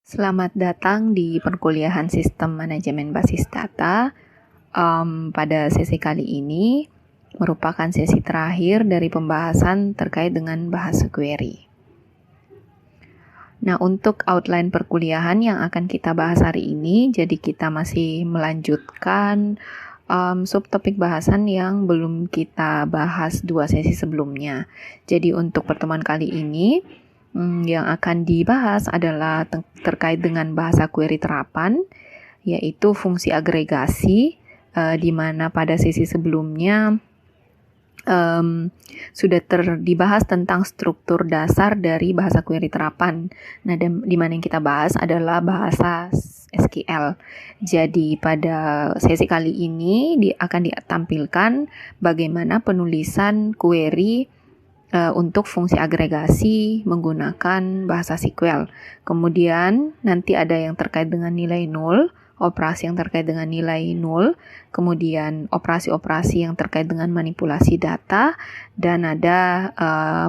Selamat datang di perkuliahan Sistem Manajemen Basis Data. Pada sesi kali ini merupakan sesi terakhir dari pembahasan terkait dengan bahasa query. Nah, untuk outline perkuliahan yang akan kita bahas hari ini, jadi kita masih melanjutkan subtopik bahasan yang belum kita bahas 2 sesi sebelumnya. Jadi untuk pertemuan kali ini, yang akan dibahas adalah terkait dengan bahasa query terapan, yaitu fungsi agregasi, di mana pada sesi sebelumnya sudah dibahas tentang struktur dasar dari bahasa query terapan. Nah, di mana yang kita bahas adalah bahasa SQL. Jadi pada sesi kali ini akan ditampilkan bagaimana penulisan query untuk fungsi agregasi menggunakan bahasa SQL. Kemudian nanti ada yang terkait dengan nilai nul, operasi yang terkait dengan nilai nul, kemudian operasi-operasi yang terkait dengan manipulasi data, dan ada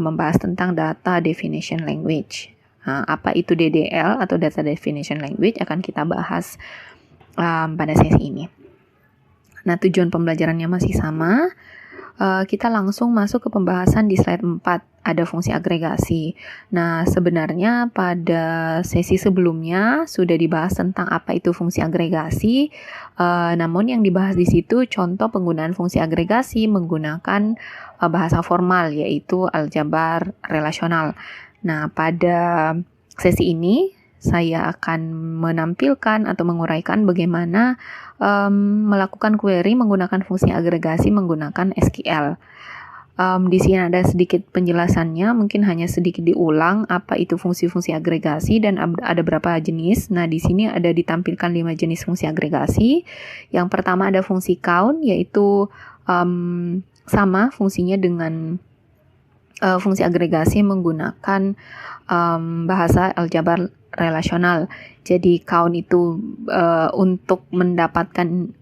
membahas tentang data definition language. Apa itu DDL atau data definition language akan kita bahas pada sesi ini. Nah, tujuan pembelajarannya masih sama. Kita langsung masuk ke pembahasan di slide 4, ada fungsi agregasi. Nah, sebenarnya pada sesi sebelumnya sudah dibahas tentang apa itu fungsi agregasi, namun yang dibahas di situ contoh penggunaan fungsi agregasi menggunakan bahasa formal, yaitu aljabar relasional. Nah, pada sesi ini saya akan menampilkan atau menguraikan bagaimana melakukan query menggunakan fungsi agregasi menggunakan SQL. Di sini ada sedikit penjelasannya, mungkin hanya sedikit diulang apa itu fungsi-fungsi agregasi dan ada berapa jenis. Nah, di sini ada ditampilkan 5 jenis fungsi agregasi. Yang pertama ada fungsi count, yaitu sama fungsinya dengan fungsi agregasi menggunakan bahasa aljabar relasional. Jadi count itu untuk mendapatkan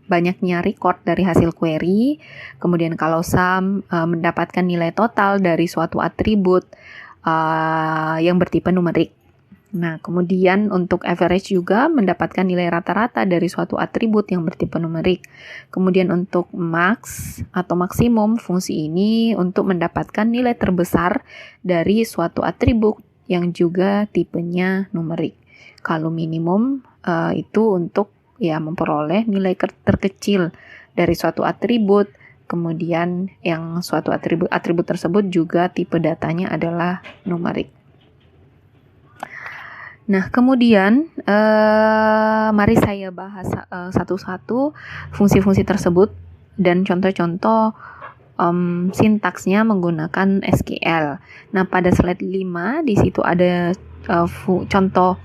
banyaknya record dari hasil query. Kemudian kalau sum mendapatkan nilai total dari suatu atribut yang bertipe numerik. Nah, kemudian untuk average juga mendapatkan nilai rata-rata dari suatu atribut yang bertipe numerik. Kemudian untuk max atau maksimum, fungsi ini untuk mendapatkan nilai terbesar dari suatu atribut yang juga tipenya numerik. Kalau minimum itu untuk memperoleh nilai terkecil dari suatu atribut. Kemudian yang suatu atribut tersebut juga tipe datanya adalah numerik. Nah, kemudian mari saya bahas satu-satu fungsi-fungsi tersebut dan contoh-contoh sintaksnya menggunakan SQL. Nah, pada slide 5 di situ ada contoh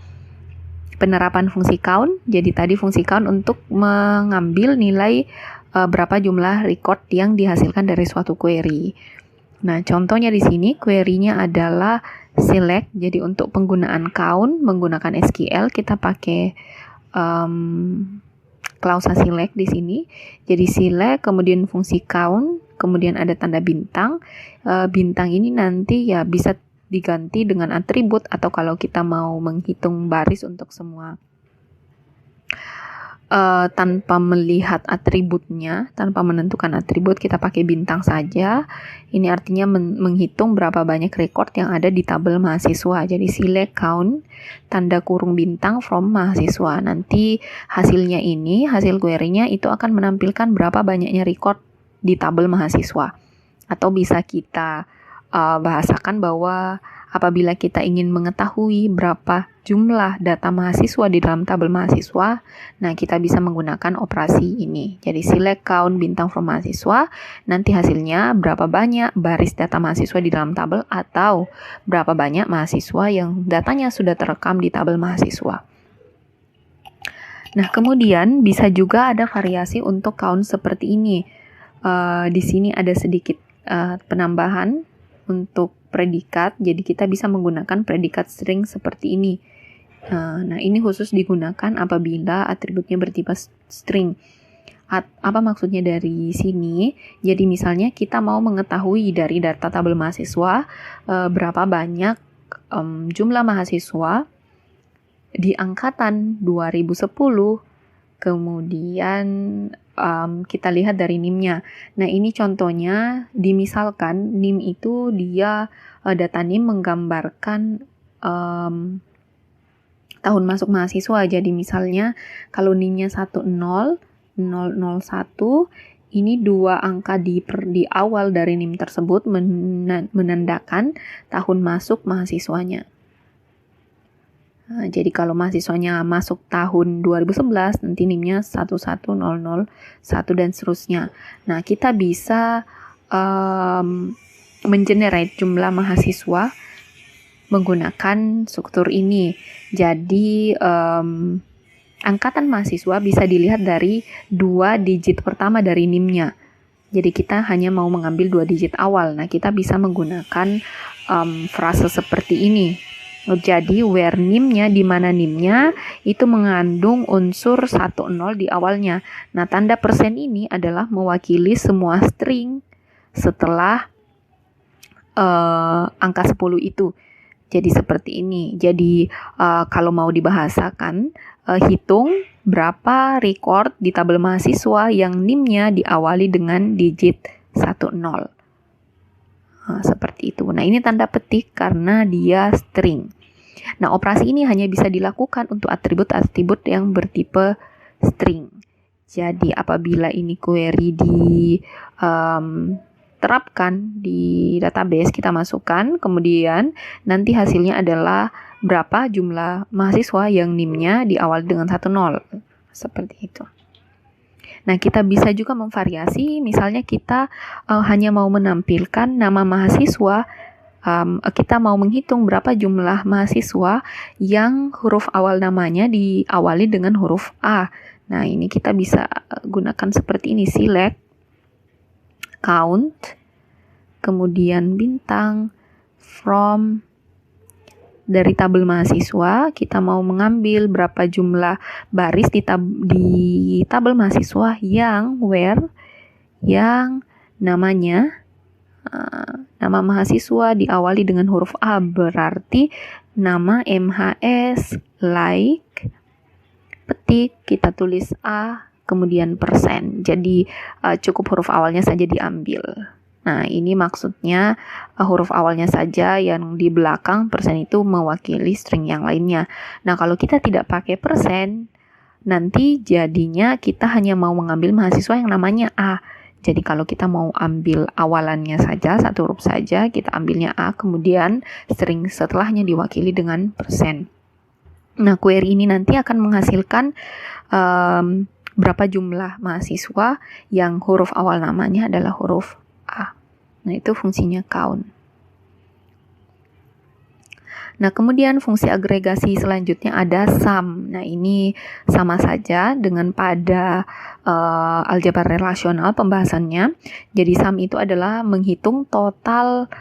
penerapan fungsi count. Jadi tadi fungsi count untuk mengambil nilai berapa jumlah record yang dihasilkan dari suatu query. Nah, contohnya di sini query-nya adalah select. Jadi untuk penggunaan count menggunakan SQL kita pakai klausa select di sini. Jadi select, kemudian fungsi count, kemudian ada tanda bintang. Bintang ini nanti bisa diganti dengan atribut atau kalau kita mau menghitung baris untuk semua tanpa melihat atributnya, tanpa menentukan atribut, kita pakai bintang saja. Ini artinya menghitung berapa banyak record yang ada di tabel mahasiswa. Jadi select count, tanda kurung bintang from mahasiswa. Nanti hasilnya ini, hasil query-nya itu akan menampilkan berapa banyaknya record di tabel mahasiswa. Atau bisa kita bahasakan bahwa apabila kita ingin mengetahui berapa jumlah data mahasiswa di dalam tabel mahasiswa, nah kita bisa menggunakan operasi ini. Jadi select count bintang from mahasiswa, nanti hasilnya berapa banyak baris data mahasiswa di dalam tabel atau berapa banyak mahasiswa yang datanya sudah terekam di tabel mahasiswa. Nah, kemudian bisa juga ada variasi untuk count seperti ini. Di sini ada sedikit penambahan untuk predikat, jadi kita bisa menggunakan predikat string seperti ini. Nah, ini khusus digunakan apabila atributnya bertipe string. Apa maksudnya dari sini? Jadi misalnya kita mau mengetahui dari data tabel mahasiswa berapa banyak jumlah mahasiswa di angkatan 2010, kemudian kita lihat dari NIM-nya. Nah, ini contohnya, dimisalkan NIM itu dia data NIM menggambarkan tahun masuk mahasiswa. Jadi misalnya kalau NIM-nya 10.001, ini 2 angka di awal dari NIM tersebut menandakan tahun masuk mahasiswanya. Nah, jadi kalau mahasiswanya masuk tahun 2011, nanti NIM-nya 11001 dan seterusnya. Nah, kita bisa mengenerate jumlah mahasiswa menggunakan struktur ini. Jadi, angkatan mahasiswa bisa dilihat dari 2 digit pertama dari NIM-nya. Jadi kita hanya mau mengambil 2 digit awal. Nah, kita bisa menggunakan frase seperti ini. Jadi where NIM-nya, di mana NIM-nya itu mengandung unsur 10 di awalnya. Nah, tanda persen ini adalah mewakili semua string setelah angka 10 itu. Jadi seperti ini. Jadi kalau mau dibahasakan, hitung berapa record di tabel mahasiswa yang NIM-nya diawali dengan digit 10. Seperti itu. Nah, ini tanda petik karena dia string. Nah, operasi ini hanya bisa dilakukan untuk atribut-atribut yang bertipe string. Jadi, apabila ini query diterapkan di database, kita masukkan, kemudian nanti hasilnya adalah berapa jumlah mahasiswa yang NIM-nya diawali dengan 10. Seperti itu. Nah, kita bisa juga memvariasi, misalnya kita hanya mau menampilkan nama mahasiswa, kita mau menghitung berapa jumlah mahasiswa yang huruf awal namanya diawali dengan huruf A. Nah, ini kita bisa gunakan seperti ini, select, count, kemudian bintang, from. Dari tabel mahasiswa, kita mau mengambil berapa jumlah baris di tabel mahasiswa yang where, yang namanya, nama mahasiswa diawali dengan huruf A, berarti nama MHS, like, petik, kita tulis A, kemudian persen. Jadi cukup huruf awalnya saja diambil. Nah, ini maksudnya huruf awalnya saja, yang di belakang persen itu mewakili string yang lainnya. Nah, kalau kita tidak pakai persen, nanti jadinya kita hanya mau mengambil mahasiswa yang namanya A. Jadi kalau kita mau ambil awalannya saja, satu huruf saja, kita ambilnya A, kemudian string setelahnya diwakili dengan persen. Nah, query ini nanti akan menghasilkan berapa jumlah mahasiswa yang huruf awal namanya adalah huruf A. Nah, itu fungsinya count. Nah, kemudian fungsi agregasi selanjutnya ada sum. Nah, ini sama saja dengan pada aljabar relasional pembahasannya. Jadi sum itu adalah menghitung total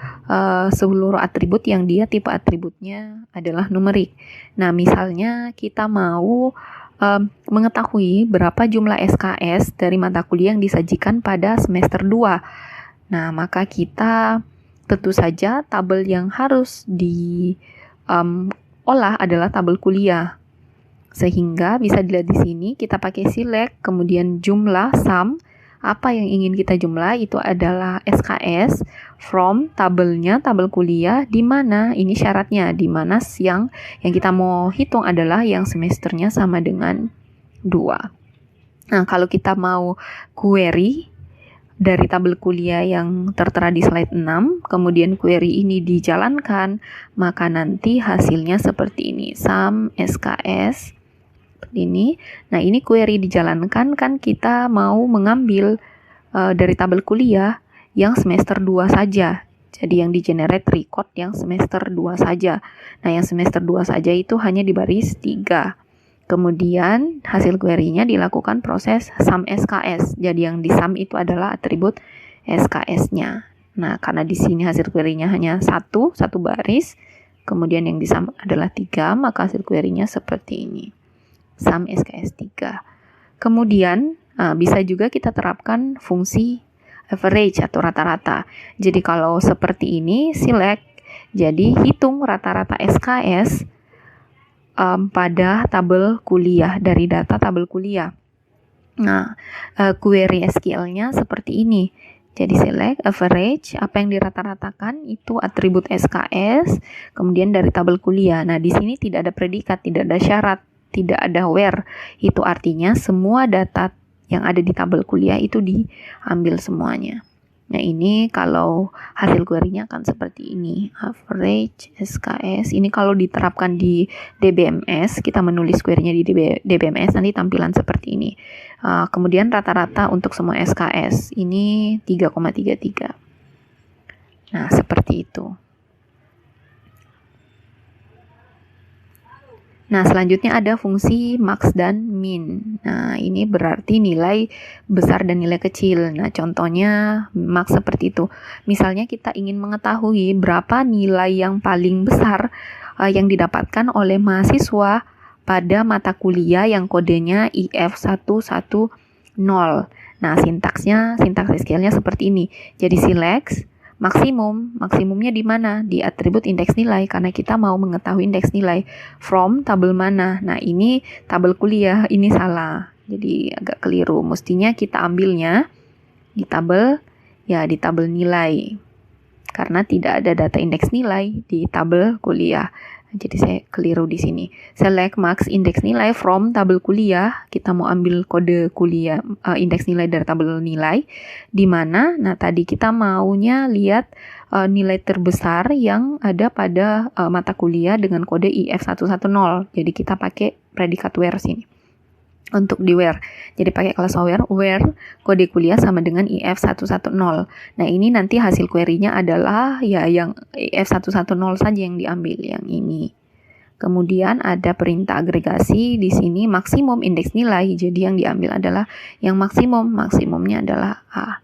seluruh atribut yang dia tipe atributnya adalah numerik. Nah, misalnya kita mau mengetahui berapa jumlah SKS dari mata kuliah yang disajikan pada semester 2. Nah, maka kita tentu saja tabel yang harus diolah adalah tabel kuliah. Sehingga bisa dilihat di sini, kita pakai select, kemudian jumlah sum, apa yang ingin kita jumlah itu adalah SKS from tabelnya, tabel kuliah, di mana ini syaratnya, di mana yang kita mau hitung adalah yang semesternya sama dengan 2. Nah, kalau kita mau query dari tabel kuliah yang tertera di slide 6, kemudian query ini dijalankan, maka nanti hasilnya seperti ini, sum SKS, seperti ini. Nah, ini query dijalankan, kan kita mau mengambil dari tabel kuliah yang semester 2 saja. Jadi yang di-generate record yang semester 2 saja. Nah, yang semester 2 saja itu hanya di baris 3. Kemudian hasil query-nya dilakukan proses sum SKS. Jadi yang di sum itu adalah atribut SKS-nya. Nah, karena di sini hasil query-nya hanya satu baris, kemudian yang di sum adalah 3, maka hasil query-nya seperti ini. Sum SKS 3. Kemudian bisa juga kita terapkan fungsi average atau rata-rata. Jadi kalau seperti ini, select, jadi hitung rata-rata SKS pada tabel kuliah, dari data tabel kuliah. Nah, query SQL-nya seperti ini. Jadi select average, apa yang dirata-ratakan itu atribut SKS, kemudian dari tabel kuliah. Nah, di sini tidak ada predikat, tidak ada syarat, tidak ada where. Itu artinya semua data yang ada di tabel kuliah itu diambil semuanya. Nah, ini kalau hasil query-nya akan seperti ini. Average SKS. Ini kalau diterapkan di DBMS, kita menulis query-nya di DBMS, nanti tampilan seperti ini. Kemudian rata-rata untuk semua SKS. Ini 3,33. Nah, seperti itu. Nah, selanjutnya ada fungsi max dan min. Nah, ini berarti nilai besar dan nilai kecil. Nah, contohnya max seperti itu. Misalnya kita ingin mengetahui berapa nilai yang paling besar yang didapatkan oleh mahasiswa pada mata kuliah yang kodenya IF110. Nah, sintaks SQL-nya seperti ini. Jadi select maksimumnya di mana? Di atribut indeks nilai, karena kita mau mengetahui indeks nilai. From tabel mana? Nah, ini tabel kuliah, ini salah. Jadi agak keliru. Mestinya kita ambilnya di tabel nilai. Karena tidak ada data indeks nilai di tabel kuliah. Jadi saya keliru di sini. Select max indeks nilai from tabel kuliah. Kita mau ambil kode kuliah indeks nilai dari tabel nilai. Di mana? Nah, tadi kita maunya lihat nilai terbesar yang ada pada mata kuliah dengan kode IF110. Jadi kita pakai predikat where sini. Untuk di where. Jadi pakai kelas where kode kuliah sama dengan IF110. Nah, ini nanti hasil query-nya adalah ya yang IF110 saja yang diambil, yang ini. Kemudian ada perintah agregasi di sini maksimum indeks nilai. Jadi yang diambil adalah yang maksimumnya adalah A.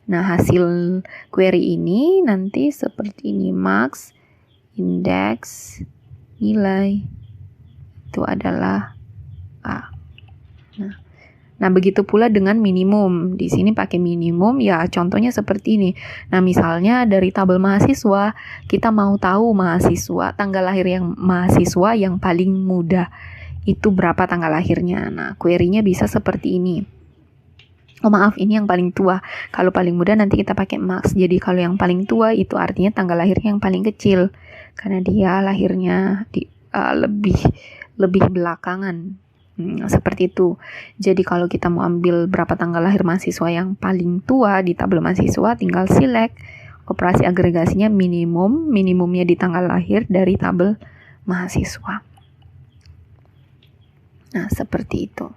Nah, hasil query ini nanti seperti ini, max indeks nilai itu adalah A. Nah, begitu pula dengan minimum. Di sini pakai minimum, ya contohnya seperti ini. Nah, misalnya dari tabel mahasiswa, kita mau tahu tanggal lahir yang mahasiswa yang paling muda. Itu berapa tanggal lahirnya. Nah, query-nya bisa seperti ini. Oh maaf, ini yang paling tua. Kalau paling muda nanti kita pakai max. Jadi kalau yang paling tua itu artinya tanggal lahirnya yang paling kecil. Karena dia lahirnya lebih belakangan. Seperti itu. Jadi kalau kita mau ambil berapa tanggal lahir mahasiswa yang paling tua di tabel mahasiswa, tinggal select operasi agregasinya minimumnya di tanggal lahir dari tabel mahasiswa. Nah, seperti itu.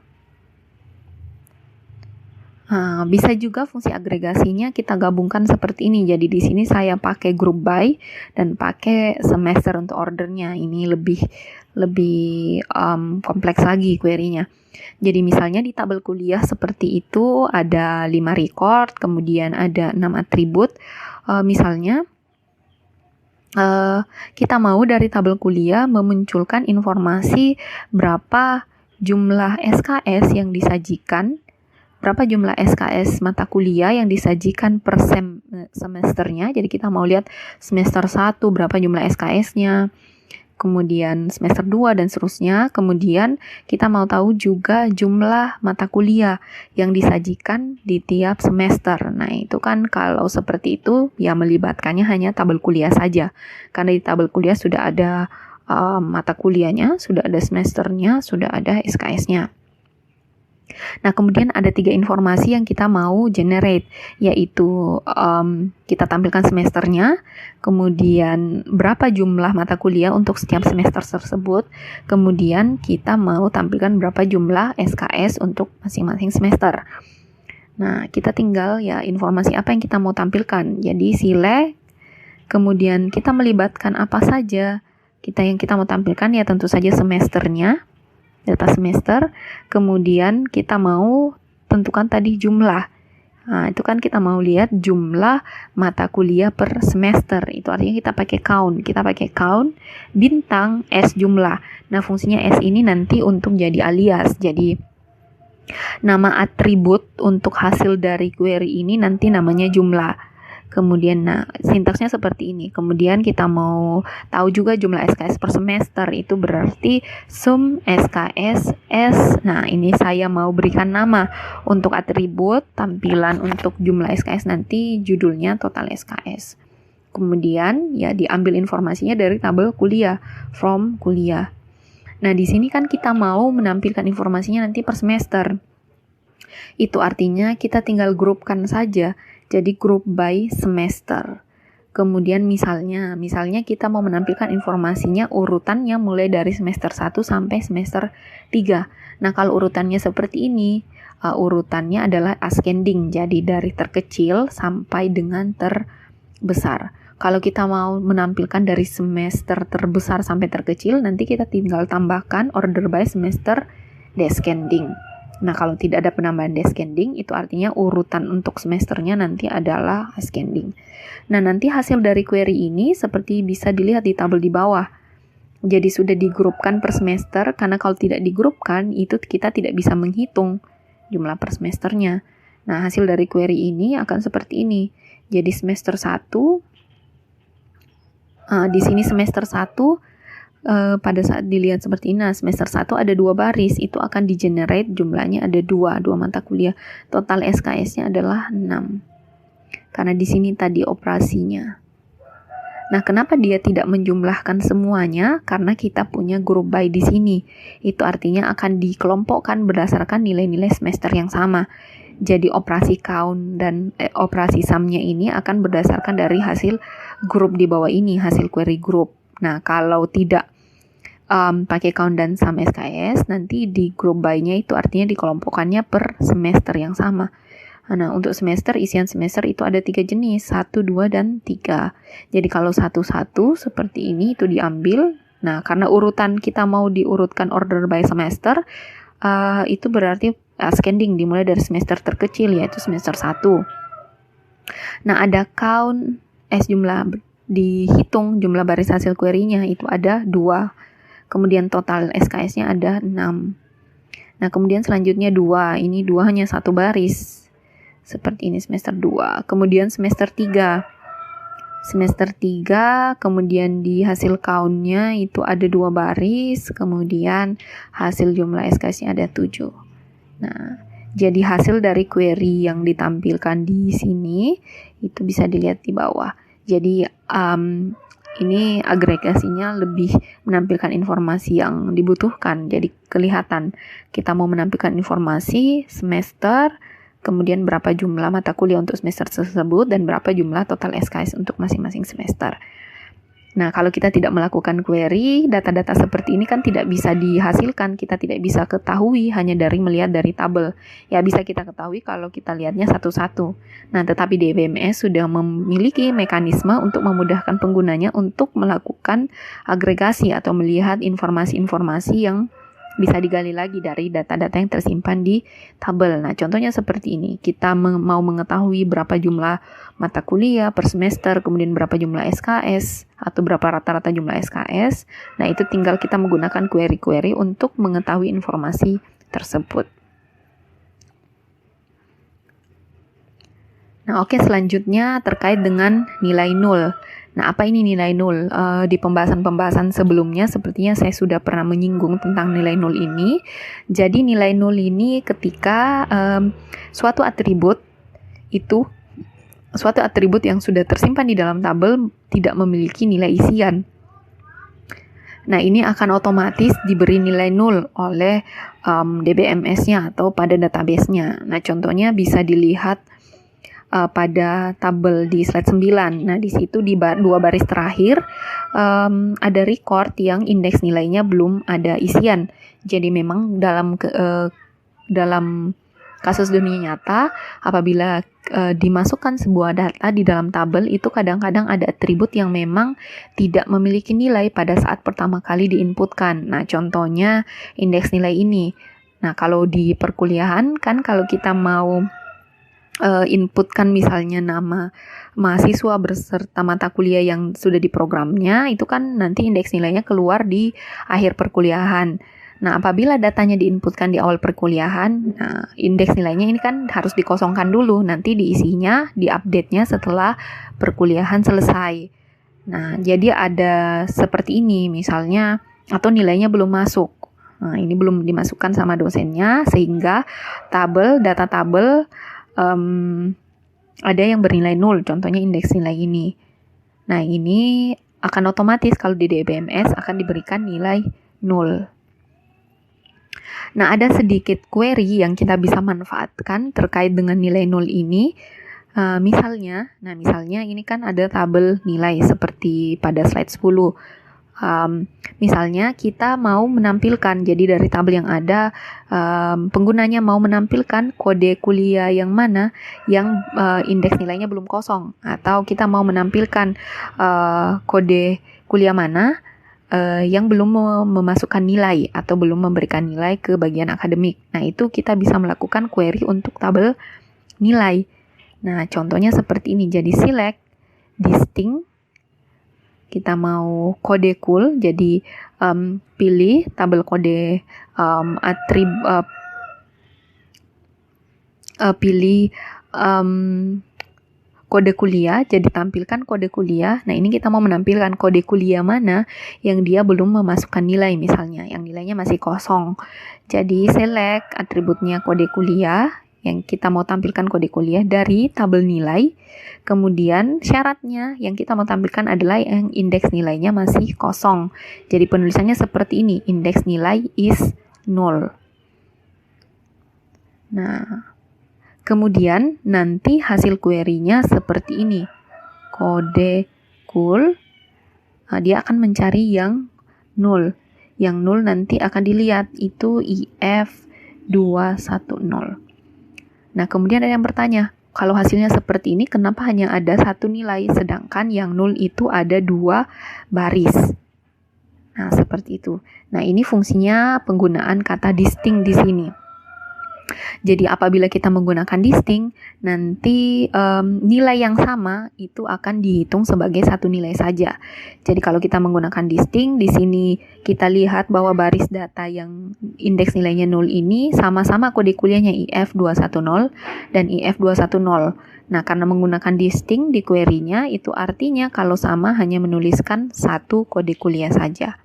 Bisa juga fungsi agregasinya kita gabungkan seperti ini. Jadi di sini saya pakai group by dan pakai semester untuk ordernya. Ini lebih kompleks lagi query-nya. Jadi misalnya di tabel kuliah seperti itu ada 5 record, kemudian ada 6 atribut. Misalnya kita mau dari tabel kuliah memunculkan informasi berapa jumlah SKS yang disajikan, berapa jumlah SKS mata kuliah yang disajikan per semesternya. Jadi kita mau lihat semester 1 berapa jumlah SKS-nya, kemudian semester 2 dan seterusnya. Kemudian kita mau tahu juga jumlah mata kuliah yang disajikan di tiap semester. Nah, itu kan kalau seperti itu ya melibatkannya hanya tabel kuliah saja. Karena di tabel kuliah sudah ada mata kuliahnya, sudah ada semesternya, sudah ada SKS-nya. Nah, kemudian ada 3 informasi yang kita mau generate, yaitu kita tampilkan semesternya, kemudian berapa jumlah mata kuliah untuk setiap semester tersebut, kemudian kita mau tampilkan berapa jumlah SKS untuk masing-masing semester. Nah, kita tinggal ya informasi apa yang kita mau tampilkan. Jadi select, kemudian kita melibatkan apa saja yang kita mau tampilkan, ya tentu saja semesternya, data semester, kemudian kita mau tentukan tadi jumlah. Nah, itu kan kita mau lihat jumlah mata kuliah per semester. Itu artinya kita pakai count bintang S jumlah. Nah, fungsinya S ini nanti untuk jadi alias. Jadi nama atribut untuk hasil dari query ini nanti namanya jumlah. Kemudian, sintaksnya seperti ini. Kemudian kita mau tahu juga jumlah SKS per semester, itu berarti sum SKS S. Nah, ini saya mau berikan nama untuk atribut, tampilan untuk jumlah SKS nanti judulnya total SKS. Kemudian ya diambil informasinya dari tabel kuliah, from kuliah. Nah, di sini kan kita mau menampilkan informasinya nanti per semester. Itu artinya kita tinggal grupkan saja. Jadi group by semester. Kemudian misalnya kita mau menampilkan informasinya urutannya mulai dari semester 1 sampai semester 3. Nah, kalau urutannya seperti ini, urutannya adalah ascending. Jadi dari terkecil sampai dengan terbesar. Kalau kita mau menampilkan dari semester terbesar sampai terkecil, nanti kita tinggal tambahkan order by semester descending. Nah, kalau tidak ada penambahan descending, itu artinya urutan untuk semesternya nanti adalah ascending. Nah, nanti hasil dari query ini seperti bisa dilihat di tabel di bawah. Jadi sudah digrupkan per semester, karena kalau tidak digrupkan, itu kita tidak bisa menghitung jumlah per semesternya. Nah, hasil dari query ini akan seperti ini. Jadi semester 1, di sini semester 1, pada saat dilihat seperti ini, semester 1 ada 2 baris, itu akan di-generate jumlahnya ada 2 mata kuliah. Total SKS-nya adalah 6. Karena di sini tadi operasinya. Nah, kenapa dia tidak menjumlahkan semuanya? Karena kita punya group by di sini. Itu artinya akan dikelompokkan berdasarkan nilai-nilai semester yang sama. Jadi operasi count dan operasi sum-nya ini akan berdasarkan dari hasil grup di bawah ini, hasil query group. Nah, kalau tidak pakai count dan sum SKS, nanti di group by-nya itu artinya dikelompokkannya per semester yang sama. Nah, untuk semester, isian semester itu ada 3 jenis, 1, 2, dan 3. Jadi kalau 1 seperti ini itu diambil. Nah, karena urutan kita mau diurutkan order by semester, itu berarti ascending dimulai dari semester terkecil, yaitu semester 1. Nah, ada count, jumlah dihitung jumlah baris hasil query-nya itu ada 2. Kemudian total SKS-nya ada 6. Nah, kemudian selanjutnya 2. Ini 2 hanya 1 baris. Seperti ini semester 2. Kemudian semester 3. Semester 3, kemudian di hasil count-nya itu ada 2 baris. Kemudian hasil jumlah SKS-nya ada 7. Nah, jadi hasil dari query yang ditampilkan di sini itu bisa dilihat di bawah. Jadi ini agregasinya lebih menampilkan informasi yang dibutuhkan. Jadi kelihatan kita mau menampilkan informasi semester, kemudian berapa jumlah mata kuliah untuk semester tersebut, dan berapa jumlah total SKS untuk masing-masing semester. Nah, kalau kita tidak melakukan query, data-data seperti ini kan tidak bisa dihasilkan, kita tidak bisa ketahui hanya dari melihat dari tabel. Ya, bisa kita ketahui kalau kita lihatnya satu-satu. Nah, tetapi DBMS sudah memiliki mekanisme untuk memudahkan penggunanya untuk melakukan agregasi atau melihat informasi-informasi yang bisa digali lagi dari data-data yang tersimpan di tabel. Nah, contohnya seperti ini. Kita mau mengetahui berapa jumlah mata kuliah per semester, kemudian berapa jumlah SKS, atau berapa rata-rata jumlah SKS. Nah, itu tinggal kita menggunakan query-query untuk mengetahui informasi tersebut. Nah, oke, selanjutnya terkait dengan nilai nul. Nah, apa ini nilai nul? Di pembahasan-pembahasan sebelumnya sepertinya saya sudah pernah menyinggung tentang nilai nul ini. Jadi nilai nul ini ketika suatu atribut yang sudah tersimpan di dalam tabel tidak memiliki nilai isian. Nah, ini akan otomatis diberi nilai nul oleh DBMS-nya atau pada database-nya. Nah, contohnya bisa dilihat pada tabel di slide 9. Nah, di situ di 2 baris terakhir ada record yang indeks nilainya belum ada isian. Jadi memang dalam kasus dunia nyata, apabila dimasukkan sebuah data di dalam tabel, itu kadang-kadang ada atribut yang memang tidak memiliki nilai pada saat pertama kali diinputkan. Nah, contohnya indeks nilai ini. Nah, kalau di perkuliahan kan kalau kita mau inputkan misalnya nama mahasiswa beserta mata kuliah yang sudah diprogramnya, itu kan nanti indeks nilainya keluar di akhir perkuliahan. Nah, apabila datanya diinputkan di awal perkuliahan, nah, indeks nilainya ini kan harus dikosongkan dulu, nanti diisinya, diupdate-nya setelah perkuliahan selesai. Nah, jadi ada seperti ini misalnya, atau nilainya belum masuk. Nah, ini belum dimasukkan sama dosennya, sehingga data tabel ada yang bernilai 0, contohnya indeks nilai ini. Nah, ini akan otomatis kalau di DBMS akan diberikan nilai 0. Nah, ada sedikit query yang kita bisa manfaatkan terkait dengan nilai 0 ini. Misalnya ini kan ada tabel nilai seperti pada slide 10. Misalnya kita mau menampilkan, jadi dari tabel yang ada, penggunanya mau menampilkan kode kuliah yang mana yang indeks nilainya belum kosong, atau kita mau menampilkan kode kuliah mana yang belum memasukkan nilai atau belum memberikan nilai ke bagian akademik. Nah, itu kita bisa melakukan query untuk tabel nilai. Nah, contohnya seperti ini. Jadi select distinct, kita mau kode cool, jadi pilih tabel kode pilih kode kuliah, jadi tampilkan kode kuliah. Nah, ini kita mau menampilkan kode kuliah mana yang dia belum memasukkan nilai, misalnya yang nilainya masih kosong. Jadi select atributnya kode kuliah, yang kita mau tampilkan kode kuliah dari tabel nilai. Kemudian syaratnya yang kita mau tampilkan adalah yang indeks nilainya masih kosong. Jadi penulisannya seperti ini, indeks nilai is 0. Nah, kemudian nanti hasil query-nya seperti ini. Kode cool, dia akan mencari yang 0. Yang 0 nanti akan dilihat itu IF210. Nah, kemudian ada yang bertanya, kalau hasilnya seperti ini, kenapa hanya ada satu nilai, sedangkan yang 0 itu ada 2 baris? Nah, seperti itu. Nah, ini fungsinya penggunaan kata distinct di sini. Jadi apabila kita menggunakan distinct, nanti nilai yang sama itu akan dihitung sebagai satu nilai saja. Jadi kalau kita menggunakan distinct, di sini kita lihat bahwa baris data yang indeks nilainya 0 ini sama-sama kode kuliahnya IF210 dan IF210. Nah, karena menggunakan distinct di query-nya, itu artinya kalau sama hanya menuliskan satu kode kuliah saja.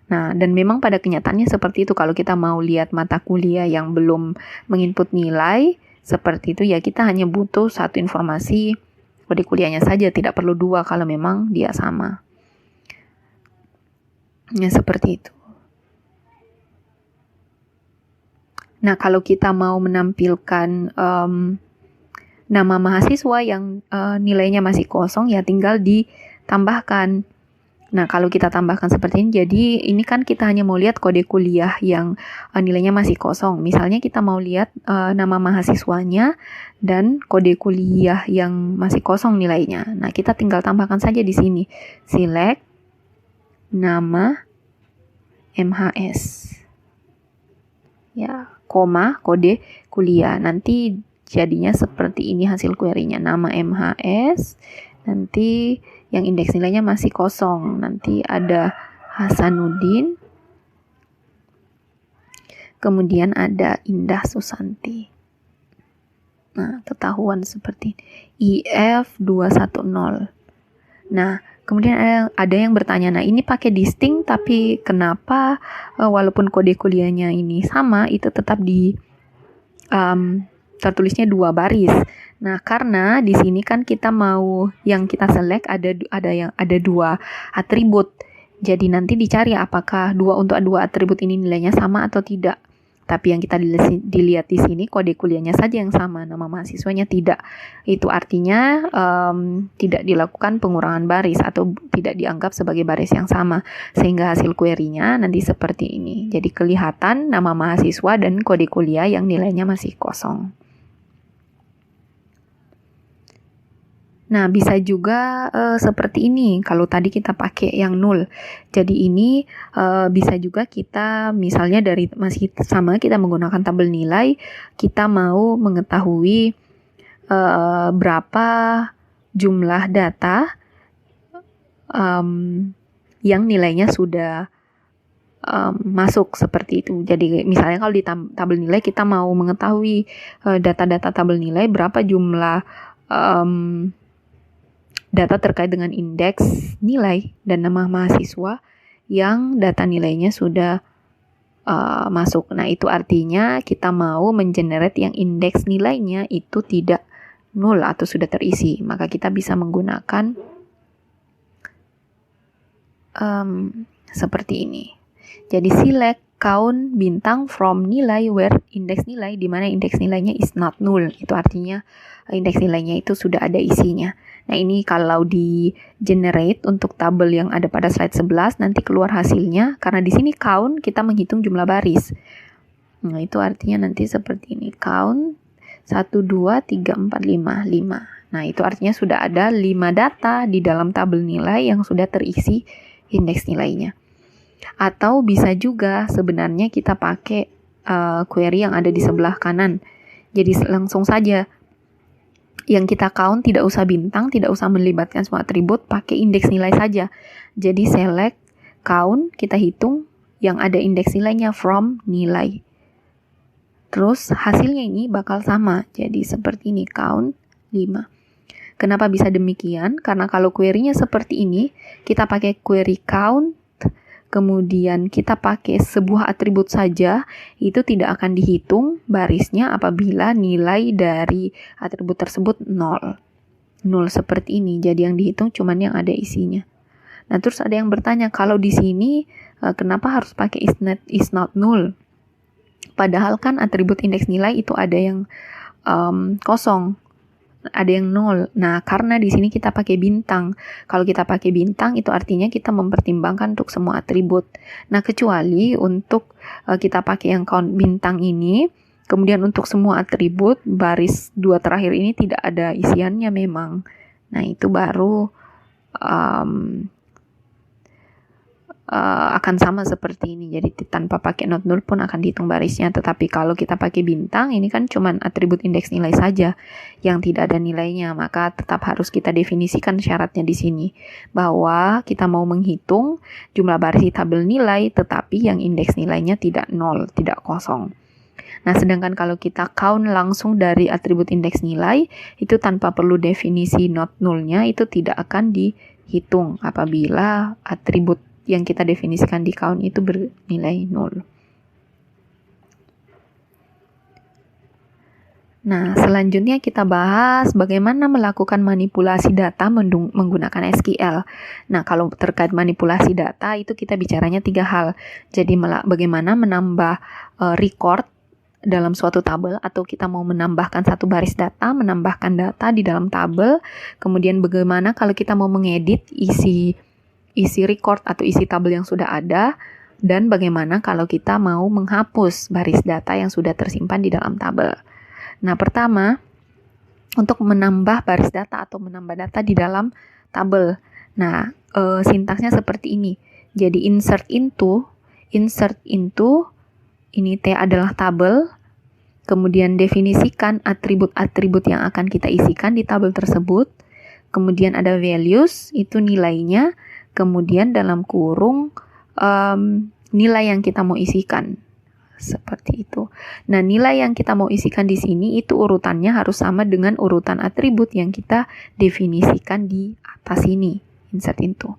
Nah, dan memang pada kenyataannya seperti itu. Kalau kita mau lihat mata kuliah yang belum menginput nilai, seperti itu ya kita hanya butuh satu informasi kode kuliahnya saja, tidak perlu dua kalau memang dia sama. Ya, seperti itu. Nah, kalau kita mau menampilkan nama mahasiswa yang nilainya masih kosong, ya tinggal ditambahkan. Nah, kalau kita tambahkan seperti ini, jadi ini kan kita hanya mau lihat kode kuliah yang nilainya masih kosong. Misalnya kita mau lihat nama mahasiswanya dan kode kuliah yang masih kosong nilainya. Nah, kita tinggal tambahkan saja di sini. Select nama MHS. Ya, koma kode kuliah. Nanti jadinya seperti ini hasil query-nya. Nama MHS, nanti yang indeks nilainya masih kosong. Nanti ada Hasanuddin. Kemudian ada Indah Susanti. Nah, ketahuan seperti ini. IF210. Nah, kemudian ada yang bertanya, nah ini pakai distinct tapi kenapa walaupun kode kuliahnya ini sama, itu tetap tertulisnya 2 baris. Nah, karena di sini kan kita mau yang kita select ada 2 atribut. Jadi nanti dicari apakah untuk 2 atribut ini nilainya sama atau tidak. Tapi yang kita dilihat di sini kode kuliahnya saja yang sama, nama mahasiswanya tidak. Itu artinya tidak dilakukan pengurangan baris atau tidak dianggap sebagai baris yang sama. Sehingga hasil query-nya nanti seperti ini. Jadi kelihatan nama mahasiswa dan kode kuliah yang nilainya masih kosong. Nah, bisa juga seperti ini. Kalau tadi kita pakai yang 0. Jadi ini bisa juga kita misalnya dari masih sama kita menggunakan tabel nilai, kita mau mengetahui berapa jumlah data yang nilainya sudah masuk seperti itu. Jadi misalnya kalau di tabel nilai kita mau mengetahui data-data tabel nilai berapa jumlah data terkait dengan indeks nilai dan nama mahasiswa yang data nilainya sudah masuk. Nah, itu artinya kita mau mengenerate yang indeks nilainya itu tidak nol atau sudah terisi. Maka kita bisa menggunakan seperti ini. Jadi select count bintang from nilai where indeks nilai, di mana indeks nilainya is not null. Itu artinya indeks nilainya itu sudah ada isinya. Nah, ini kalau di generate untuk tabel yang ada pada slide 11 nanti keluar hasilnya, karena di sini count kita menghitung jumlah baris. Nah, itu artinya nanti seperti ini, count 1 2 3 4 5 5. Nah, itu artinya sudah ada 5 data di dalam tabel nilai yang sudah terisi indeks nilainya. Atau bisa juga sebenarnya kita pakai query yang ada di sebelah kanan. Jadi langsung saja yang kita count tidak usah bintang, tidak usah melibatkan semua atribut, pakai indeks nilai saja. Jadi select count, kita hitung yang ada indeks nilainya from nilai. Terus hasilnya ini bakal sama. Jadi seperti ini, count 5. Kenapa bisa demikian? Karena kalau query-nya seperti ini, kita pakai query count, kemudian kita pakai sebuah atribut saja, itu tidak akan dihitung barisnya apabila nilai dari atribut tersebut 0. 0 seperti ini, jadi yang dihitung cuman yang ada isinya. Nah, terus ada yang bertanya, kalau di sini kenapa harus pakai is not null? Padahal kan atribut indeks nilai itu ada yang kosong, ada yang 0. Nah, karena di sini kita pakai bintang. Kalau kita pakai bintang, itu artinya kita mempertimbangkan untuk semua atribut. Nah, kecuali untuk kita pakai yang count bintang ini, kemudian untuk semua atribut, baris 2 terakhir ini tidak ada isiannya memang. Nah, itu baru akan sama seperti ini. Jadi tanpa pakai not null pun akan dihitung barisnya. Tetapi kalau kita pakai bintang, ini kan cuman atribut indeks nilai saja yang tidak ada nilainya. Maka tetap harus kita definisikan syaratnya di sini, bahwa kita mau menghitung jumlah baris di tabel nilai, tetapi yang indeks nilainya tidak nol, tidak kosong. Nah, sedangkan kalau kita count langsung dari atribut indeks nilai, itu tanpa perlu definisi not null-nya, itu tidak akan dihitung apabila atribut yang kita definisikan di count itu bernilai 0. Nah, selanjutnya kita bahas bagaimana melakukan manipulasi data menggunakan SQL. Nah, kalau terkait manipulasi data itu kita bicaranya 3 hal. Jadi bagaimana menambah record dalam suatu tabel, atau kita mau menambahkan satu baris data, menambahkan data di dalam tabel. Kemudian bagaimana kalau kita mau mengedit isi record atau isi tabel yang sudah ada, dan bagaimana kalau kita mau menghapus baris data yang sudah tersimpan di dalam tabel. Nah, pertama, untuk menambah baris data atau menambah data di dalam tabel. Nah, sintaksnya seperti ini. Jadi insert into, ini T adalah tabel, kemudian definisikan atribut-atribut yang akan kita isikan di tabel tersebut, kemudian ada values, itu nilainya, kemudian dalam kurung nilai yang kita mau isikan. Seperti itu. Nah, nilai yang kita mau isikan di sini itu urutannya harus sama dengan urutan atribut yang kita definisikan di atas ini, insert into.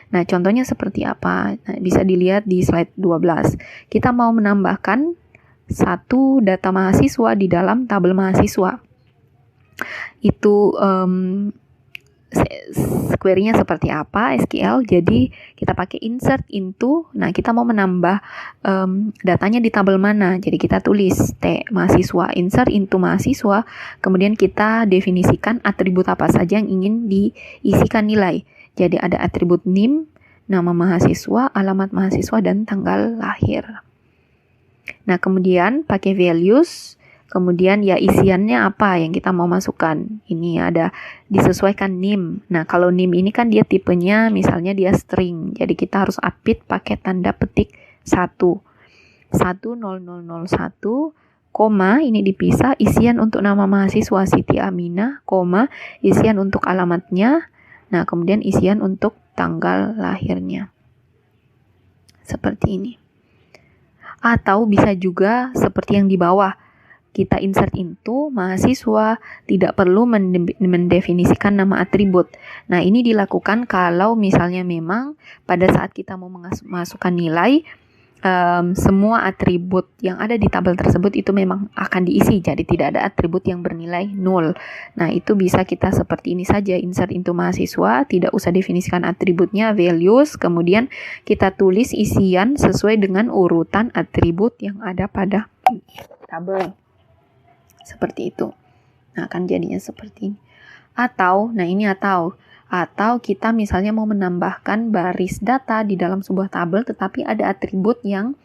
Nah, contohnya seperti apa? Nah, bisa dilihat di slide 12. Kita mau menambahkan satu data mahasiswa di dalam tabel mahasiswa. Itu query-nya seperti apa SQL. Jadi kita pakai insert into. Nah, kita mau menambah datanya di tabel mana. Jadi kita tulis T mahasiswa, insert into mahasiswa, kemudian kita definisikan atribut apa saja yang ingin diisikan nilai. Jadi ada atribut NIM, nama mahasiswa, alamat mahasiswa, dan tanggal lahir. Nah, kemudian pakai values. Kemudian ya isiannya apa yang kita mau masukkan. Ini ada disesuaikan NIM. Nah, kalau NIM ini kan dia tipenya misalnya dia string. Jadi kita harus update pakai tanda petik 1. 10001, koma, ini dipisah, isian untuk nama mahasiswa Siti Aminah, koma, isian untuk alamatnya. Nah, kemudian isian untuk tanggal lahirnya. seperti ini. Atau bisa juga seperti yang di bawah, kita insert into, mahasiswa tidak perlu mendefinisikan nama atribut. Nah, ini dilakukan kalau misalnya memang pada saat kita mau masukkan nilai, semua atribut yang ada di tabel tersebut itu memang akan diisi, jadi tidak ada atribut yang bernilai 0. Nah, itu bisa kita seperti ini saja, insert into mahasiswa, tidak usah definisikan atributnya, values, kemudian kita tulis isian sesuai dengan urutan atribut yang ada pada tabel. Seperti itu. Nah, akan jadinya seperti ini. Atau kita misalnya mau menambahkan baris data di dalam sebuah tabel, tetapi ada atribut yang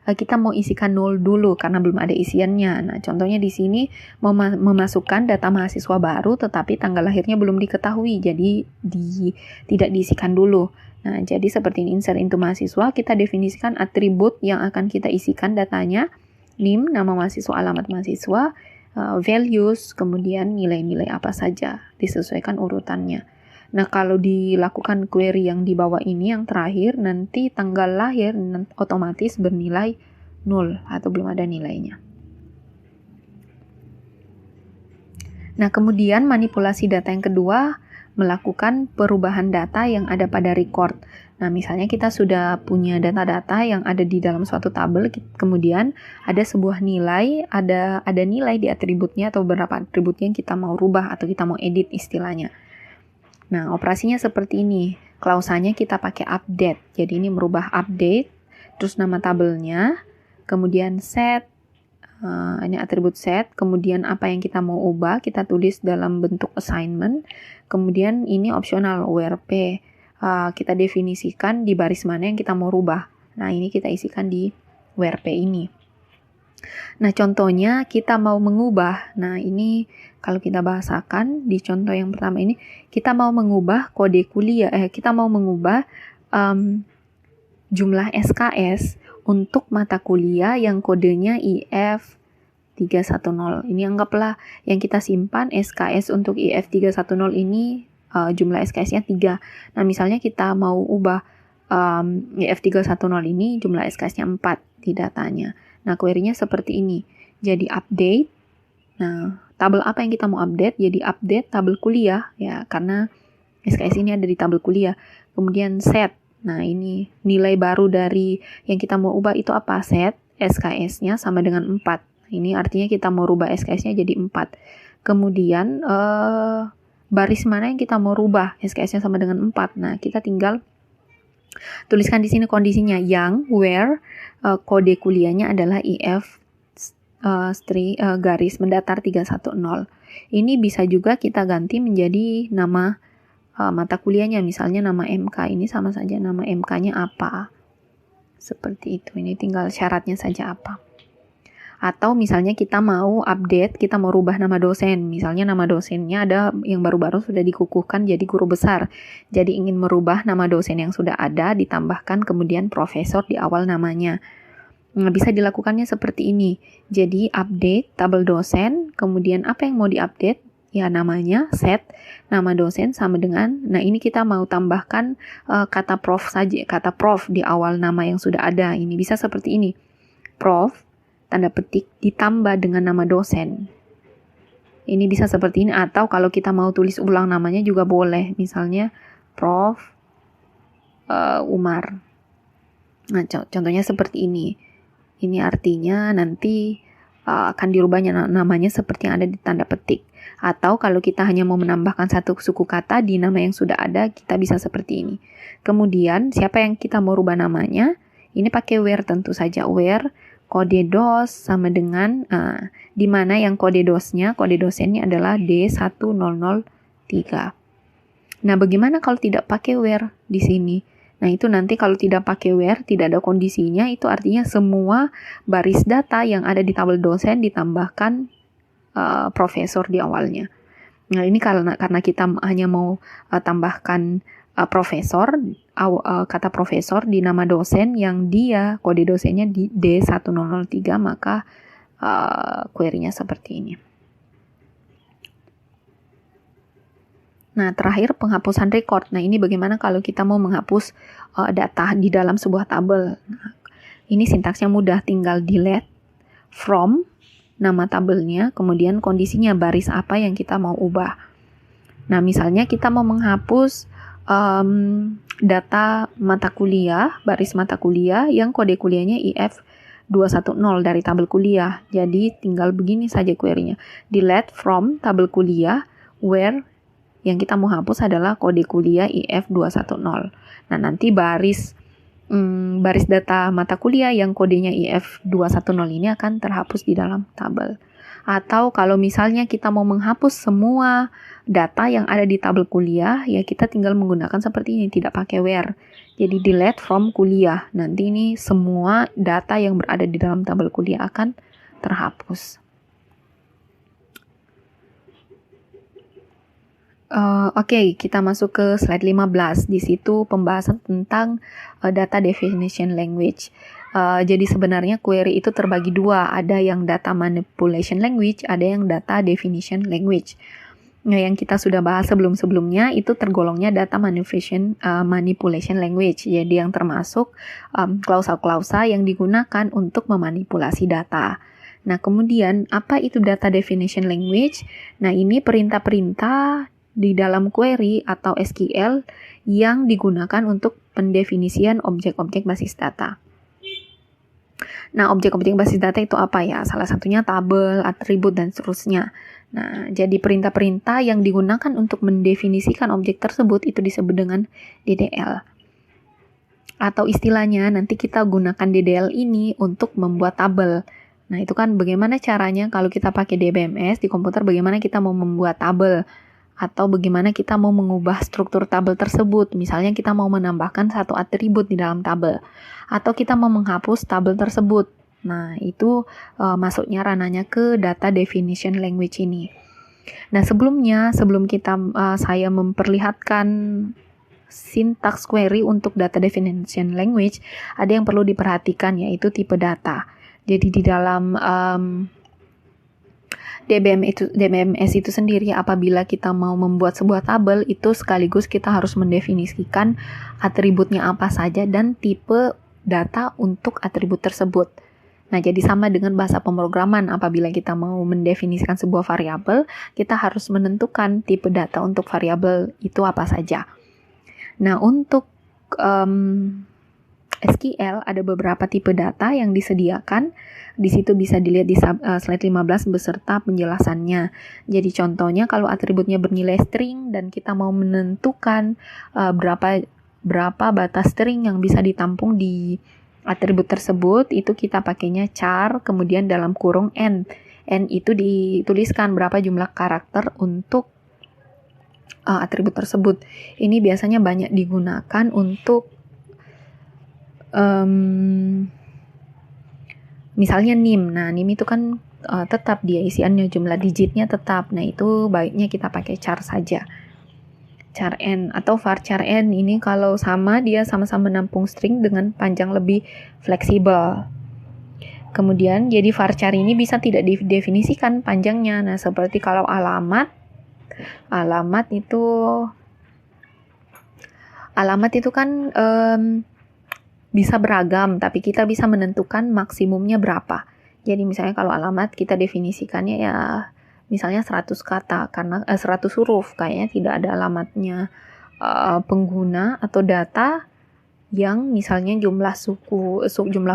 kita mau isikan 0 dulu karena belum ada isiannya. Nah, contohnya di sini mau memasukkan data mahasiswa baru, tetapi tanggal lahirnya belum diketahui, jadi tidak diisikan dulu. Nah, jadi seperti ini, insert into mahasiswa, kita definisikan atribut yang akan kita isikan datanya, NIM, nama mahasiswa, alamat mahasiswa, values, kemudian nilai-nilai apa saja, disesuaikan urutannya. Nah, kalau dilakukan query yang di bawah ini, yang terakhir, nanti tanggal lahir otomatis bernilai 0 atau belum ada nilainya. Nah, kemudian manipulasi data yang kedua, melakukan perubahan data yang ada pada record. Nah, misalnya kita sudah punya data-data yang ada di dalam suatu tabel, kemudian ada sebuah nilai, ada nilai di atributnya atau beberapa atributnya yang kita mau rubah atau kita mau edit istilahnya. Nah, operasinya seperti ini. Klausanya kita pakai update. Jadi ini merubah update, terus nama tabelnya, kemudian set, ini atribut set, kemudian apa yang kita mau ubah, kita tulis dalam bentuk assignment, kemudian ini optional where p, kita definisikan di baris mana yang kita mau rubah. Nah, ini kita isikan di where p ini. Nah, contohnya kita mau mengubah. Nah, ini kalau kita bahasakan di contoh yang pertama ini, kita mau mengubah kode kuliah, kita mau mengubah jumlah SKS untuk mata kuliah yang kodenya IF 310. Ini anggaplah yang kita simpan SKS untuk IF 310 ini jumlah SKS-nya 3. Nah, misalnya kita mau ubah IF 310 ini jumlah SKS-nya 4 di datanya. Nah, query-nya seperti ini. Jadi update. Nah, tabel apa yang kita mau update? Jadi update tabel kuliah ya, karena SKS ini ada di tabel kuliah. Kemudian set. Nah, ini nilai baru dari yang kita mau ubah itu apa? Set SKS-nya sama dengan 4. Ini artinya kita mau rubah SKS-nya jadi 4. Kemudian baris mana yang kita mau rubah? SKS-nya sama dengan 4. Nah, kita tinggal tuliskan di sini kondisinya yang where kode kuliahnya adalah IF garis mendatar 310. Ini bisa juga kita ganti menjadi nama mata kuliahnya, misalnya nama MK, ini sama saja nama MK-nya apa. Seperti itu, ini tinggal syaratnya saja apa. Atau misalnya kita mau update, kita mau rubah nama dosen. Misalnya nama dosennya ada yang baru-baru sudah dikukuhkan jadi guru besar. Jadi ingin merubah nama dosen yang sudah ada, ditambahkan kemudian profesor di awal namanya. Nah, bisa dilakukannya seperti ini. Jadi update tabel dosen, kemudian apa yang mau diupdate? Ya, namanya, set, nama dosen sama dengan, nah ini kita mau tambahkan kata prof saja, kata prof di awal nama yang sudah ada. Ini bisa seperti ini. Prof, tanda petik, ditambah dengan nama dosen. Ini bisa seperti ini, atau kalau kita mau tulis ulang namanya juga boleh. Misalnya, Prof. Umar. Nah, contohnya seperti ini. Ini artinya nanti akan dirubahnya namanya seperti yang ada di tanda petik. Atau kalau kita hanya mau menambahkan satu suku kata di nama yang sudah ada, kita bisa seperti ini. Kemudian, siapa yang kita mau rubah namanya? Ini pakai where tentu saja. Where kode dos sama dengan di mana yang kode dosennya adalah D1003. Nah, bagaimana kalau tidak pakai where di sini? Nah, itu nanti kalau tidak pakai where, tidak ada kondisinya, itu artinya semua baris data yang ada di tabel dosen ditambahkan profesor di awalnya. Nah, ini karena kita hanya mau tambahkan profesor, kata profesor di nama dosen yang dia kode dosennya di D1003, maka query-nya seperti ini. Nah, terakhir penghapusan record. Nah, ini bagaimana kalau kita mau menghapus data di dalam sebuah tabel. Nah, ini sintaksnya mudah, tinggal delete from nama tabelnya, kemudian kondisinya baris apa yang kita mau ubah. Nah, misalnya kita mau menghapus data mata kuliah, baris mata kuliah yang kode kuliahnya IF 210 dari tabel kuliah. Jadi tinggal begini saja query-nya. Delete from tabel kuliah where yang kita mau hapus adalah kode kuliah IF 210. Nah, nanti baris data mata kuliah yang kodenya IF 210 ini akan terhapus di dalam tabel. Atau kalau misalnya kita mau menghapus semua data yang ada di tabel kuliah, ya kita tinggal menggunakan seperti ini, tidak pakai where. Jadi delete from kuliah. Nanti ini semua data yang berada di dalam tabel kuliah akan terhapus. Oke, kita masuk ke slide 15. Di situ pembahasan tentang data definition language. Jadi sebenarnya query itu terbagi dua. Ada yang data manipulation language, ada yang data definition language. Nah, yang kita sudah bahas sebelum-sebelumnya itu tergolongnya data manipulation language. Jadi yang termasuk klausa-klausa yang digunakan untuk memanipulasi data. Nah, kemudian apa itu data definition language? Nah, ini perintah-perintah di dalam query atau SQL yang digunakan untuk pendefinisian objek-objek basis data. Nah, objek-objek basis data itu apa ya? Salah satunya tabel, atribut, dan seterusnya. Nah, jadi perintah-perintah yang digunakan untuk mendefinisikan objek tersebut itu disebut dengan DDL. Atau istilahnya nanti kita gunakan DDL ini untuk membuat tabel. Nah, itu kan bagaimana caranya kalau kita pakai DBMS di komputer, bagaimana kita mau membuat tabel. Atau bagaimana kita mau mengubah struktur tabel tersebut. Misalnya kita mau menambahkan satu atribut di dalam tabel. Atau kita mau menghapus tabel tersebut. Nah, itu masuknya ranahnya ke data definition language ini. Nah, sebelum saya memperlihatkan sintaks query untuk data definition language, ada yang perlu diperhatikan, yaitu tipe data. Jadi di dalam DBMS itu sendiri, apabila kita mau membuat sebuah tabel, itu sekaligus kita harus mendefinisikan atributnya apa saja dan tipe data untuk atribut tersebut. Nah, jadi sama dengan bahasa pemrograman, apabila kita mau mendefinisikan sebuah variabel, kita harus menentukan tipe data untuk variabel itu apa saja. Nah, untuk SQL ada beberapa tipe data yang disediakan. Di situ bisa dilihat di slide 15 beserta penjelasannya. Jadi contohnya kalau atributnya bernilai string dan kita mau menentukan berapa batas string yang bisa ditampung di atribut tersebut, itu kita pakainya char, kemudian dalam kurung n. N itu dituliskan berapa jumlah karakter untuk atribut tersebut. Ini biasanya banyak digunakan untuk misalnya NIM. Nah, NIM itu kan tetap dia isiannya, jumlah digitnya tetap. Nah, itu baiknya kita pakai char saja. Char n atau varchar n ini kalau dia sama-sama menampung string dengan panjang lebih fleksibel. Kemudian jadi varchar ini bisa tidak didefinisikan panjangnya. Nah, seperti kalau alamat itu kan bisa beragam, tapi kita bisa menentukan maksimumnya berapa. Jadi misalnya kalau alamat kita definisikannya ya misalnya 100 kata, karena 100 huruf, kayaknya tidak ada alamatnya pengguna atau data yang misalnya jumlah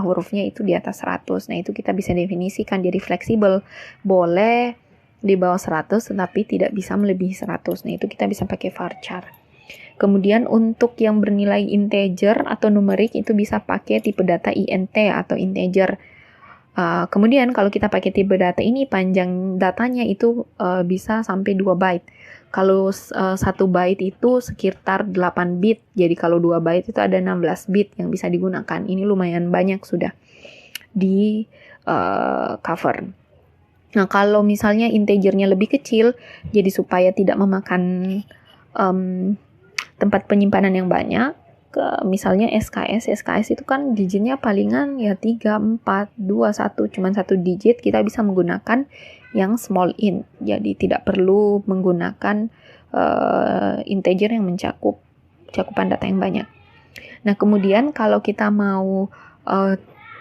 hurufnya itu di atas 100. Nah, itu kita bisa definisikan jadi fleksibel. Boleh di bawah 100 tetapi tidak bisa melebihi 100. Nah, itu kita bisa pakai varchar. Kemudian untuk yang bernilai integer atau numerik itu bisa pakai tipe data int atau integer. Kemudian kalau kita pakai tipe data ini, panjang datanya itu bisa sampai 2 byte. Kalau 1 byte itu sekitar 8 bit. Jadi kalau 2 byte itu ada 16 bit yang bisa digunakan. Ini lumayan banyak sudah di cover. Nah, kalau misalnya integernya lebih kecil, jadi supaya tidak memakan tempat penyimpanan yang banyak, misalnya SKS itu kan digitnya palingan ya 3, 4, 2, 1, cuma 1 digit, kita bisa menggunakan yang small int. Jadi tidak perlu menggunakan integer yang mencakup cakupan data yang banyak. Nah, kemudian kalau kita mau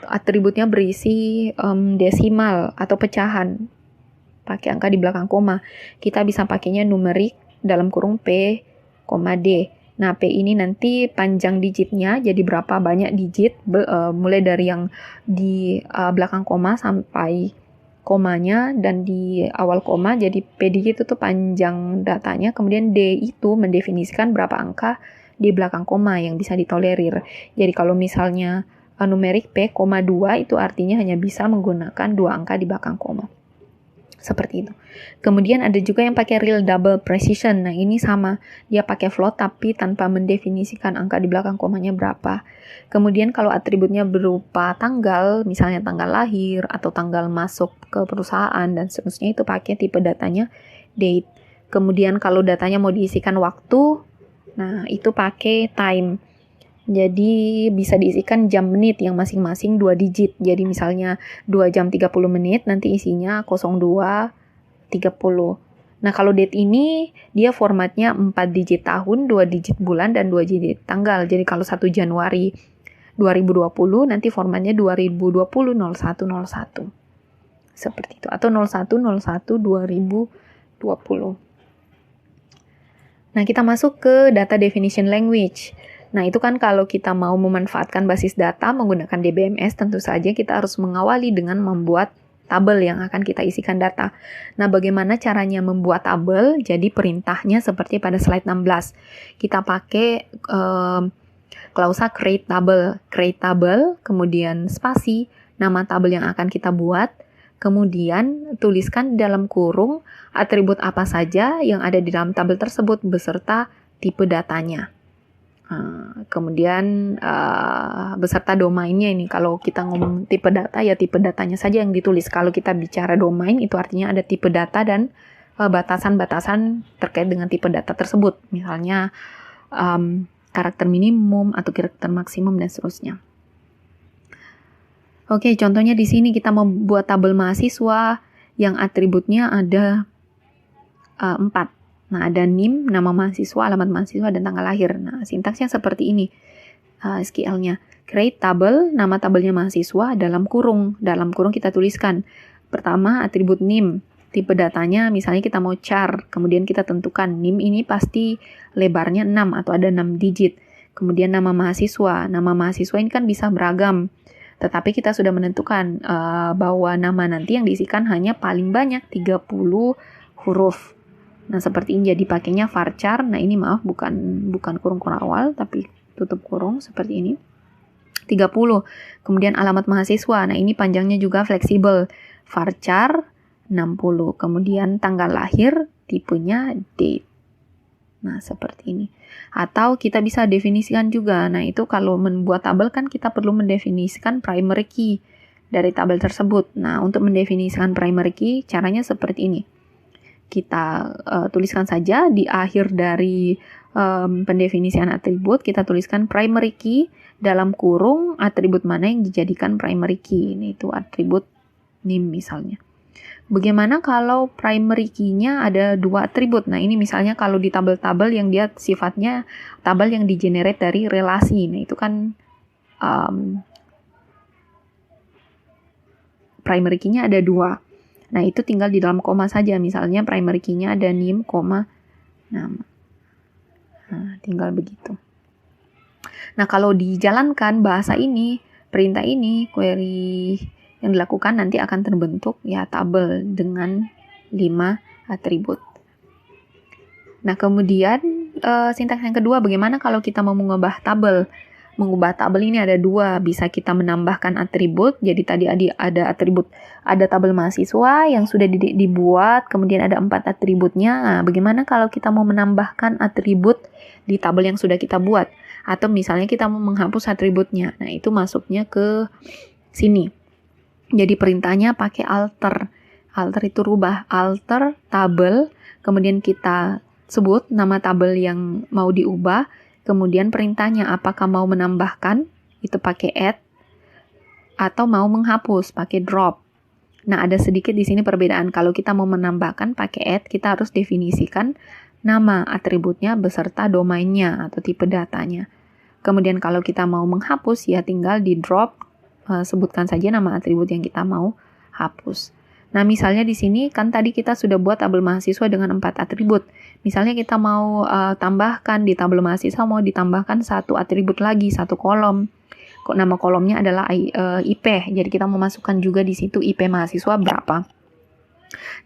atributnya berisi desimal atau pecahan, pakai angka di belakang koma, kita bisa pakainya numerik dalam kurung P, D. Nah, P ini nanti panjang digitnya, jadi berapa banyak digit, mulai dari yang di belakang koma sampai komanya, dan di awal koma, jadi P digit itu panjang datanya, kemudian D itu mendefinisikan berapa angka di belakang koma yang bisa ditolerir. Jadi kalau misalnya numerik P, 2 itu artinya hanya bisa menggunakan 2 angka di belakang koma. Seperti itu. Kemudian ada juga yang pakai real double precision. Nah, ini sama, dia pakai float tapi tanpa mendefinisikan angka di belakang komanya berapa. Kemudian kalau atributnya berupa tanggal, misalnya tanggal lahir atau tanggal masuk ke perusahaan dan seterusnya, itu pakai tipe datanya date. Kemudian kalau datanya mau diisikan waktu, nah itu pakai time. Jadi bisa diisikan jam menit yang masing-masing 2 digit. Jadi misalnya 2 jam 30 menit, nanti isinya 02.30. Nah, kalau date ini dia formatnya 4 digit tahun, 2 digit bulan, dan 2 digit tanggal. Jadi kalau 1 Januari 2020, nanti formatnya 2020 0101. Seperti itu. Atau 0101 2020. Nah, kita masuk ke data definition language. Nah, itu kan kalau kita mau memanfaatkan basis data menggunakan DBMS, tentu saja kita harus mengawali dengan membuat tabel yang akan kita isikan data. Nah, bagaimana caranya membuat tabel? Jadi perintahnya seperti pada slide 16. Kita pakai klausa create table, kemudian spasi, nama tabel yang akan kita buat, kemudian tuliskan dalam kurung atribut apa saja yang ada di dalam tabel tersebut beserta tipe datanya. Kemudian beserta domainnya ini. Kalau kita ngomong tipe data, ya tipe datanya saja yang ditulis. Kalau kita bicara domain, itu artinya ada tipe data dan batasan-batasan terkait dengan tipe data tersebut. Misalnya karakter minimum atau karakter maksimum dan seterusnya. Oke, contohnya di sini kita membuat tabel mahasiswa yang atributnya ada 4. Nah, ada NIM, nama mahasiswa, alamat mahasiswa, dan tanggal lahir. Nah, sintaksnya seperti ini. SQL-nya. Create tabel, nama tabelnya mahasiswa, dalam kurung. Dalam kurung kita tuliskan. Pertama, atribut NIM. Tipe datanya, misalnya kita mau char. Kemudian kita tentukan NIM ini pasti lebarnya 6 atau ada 6 digit. Kemudian nama mahasiswa. Nama mahasiswa ini kan bisa beragam. Tetapi kita sudah menentukan bahwa nama nanti yang diisikan hanya paling banyak 30 huruf. Nah, seperti ini, jadi pakainya varchar. Nah, ini maaf bukan kurung-kurung awal, tapi tutup kurung seperti ini. 30. Kemudian alamat mahasiswa. Nah, ini panjangnya juga fleksibel. Varchar 60. Kemudian tanggal lahir, tipenya date. Nah, seperti ini. Atau kita bisa definisikan juga. Nah, itu kalau membuat tabel kan kita perlu mendefinisikan primary key dari tabel tersebut. Nah, untuk mendefinisikan primary key, caranya seperti ini. Kita tuliskan saja di akhir dari pendefinisian atribut, kita tuliskan primary key dalam kurung atribut mana yang dijadikan primary key. Ini itu atribut NIM misalnya. Bagaimana kalau primary key-nya ada 2 atribut? Nah, ini misalnya kalau di tabel-tabel yang dia sifatnya tabel yang di-generate dari relasi. Nah, itu kan primary key-nya ada 2. Nah, itu tinggal di dalam koma saja. Misalnya primary key-nya ada NIM, nama. Nah, tinggal begitu. Nah, kalau dijalankan bahasa ini, perintah ini, query yang dilakukan nanti akan terbentuk ya tabel dengan 5 atribut. Nah, kemudian sintaks yang kedua, bagaimana kalau kita mau mengubah tabel? Mengubah tabel ini ada 2, bisa kita menambahkan atribut. Jadi tadi ada atribut, ada tabel mahasiswa yang sudah dibuat, kemudian ada 4 atributnya. Nah, bagaimana kalau kita mau menambahkan atribut di tabel yang sudah kita buat? Atau misalnya kita mau menghapus atributnya. Nah, itu masuknya ke sini. Jadi perintahnya pakai alter. Alter itu rubah, alter tabel, kemudian kita sebut nama tabel yang mau diubah. Kemudian perintahnya apakah mau menambahkan, itu pakai add, atau mau menghapus, pakai drop. Nah, ada sedikit di sini perbedaan. Kalau kita mau menambahkan pakai add, kita harus definisikan nama atributnya beserta domainnya atau tipe datanya. Kemudian kalau kita mau menghapus, ya tinggal di drop, sebutkan saja nama atribut yang kita mau hapus. Nah, misalnya di sini kan tadi kita sudah buat tabel mahasiswa dengan 4 atribut. Misalnya kita mau tambahkan di tabel mahasiswa, mau ditambahkan satu atribut lagi, satu kolom. Kok nama kolomnya adalah IP, jadi kita memasukkan juga di situ IP mahasiswa berapa.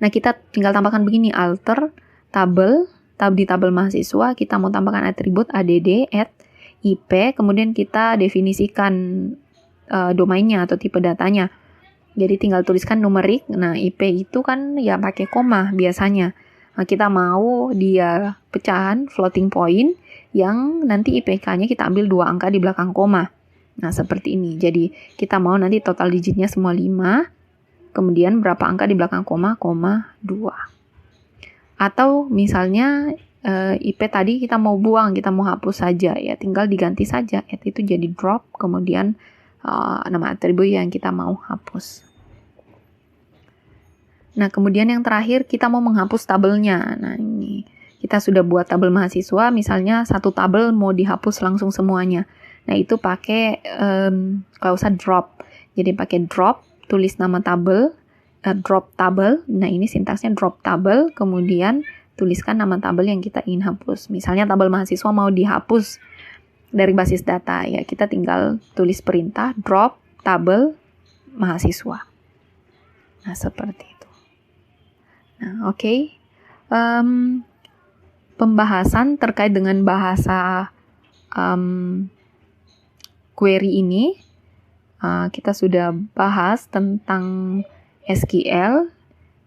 Nah, kita tinggal tambahkan begini, alter tabel, di tabel mahasiswa kita mau tambahkan atribut add add IP, kemudian kita definisikan domainnya atau tipe datanya. Jadi tinggal tuliskan numerik. Nah, IP itu kan ya pakai koma biasanya. Nah, kita mau dia pecahan floating point yang nanti IPK-nya kita ambil 2 angka di belakang koma. Nah, seperti ini. Jadi, kita mau nanti total digitnya semua 5, kemudian berapa angka di belakang koma, 2. Atau misalnya IP tadi kita mau buang, kita mau hapus saja, ya tinggal diganti saja. Itu jadi drop, kemudian nama atribut yang kita mau hapus. Nah, kemudian yang terakhir kita mau menghapus tabelnya. Nah, ini kita sudah buat tabel mahasiswa, misalnya satu tabel mau dihapus langsung semuanya. Nah, itu pakai klausa drop. Jadi pakai drop, tulis nama tabel, drop tabel. Nah, ini sintaksnya drop tabel, kemudian tuliskan nama tabel yang kita ingin hapus. Misalnya tabel mahasiswa mau dihapus dari basis data, ya kita tinggal tulis perintah drop tabel mahasiswa. Nah, seperti itu. Nah, oke. Pembahasan terkait dengan bahasa query ini, kita sudah bahas tentang SQL.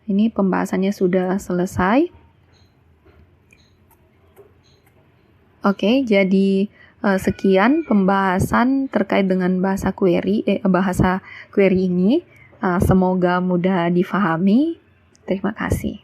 Ini pembahasannya sudah selesai. Oke, jadi sekian pembahasan terkait dengan bahasa query ini. Semoga mudah difahami. Terima kasih.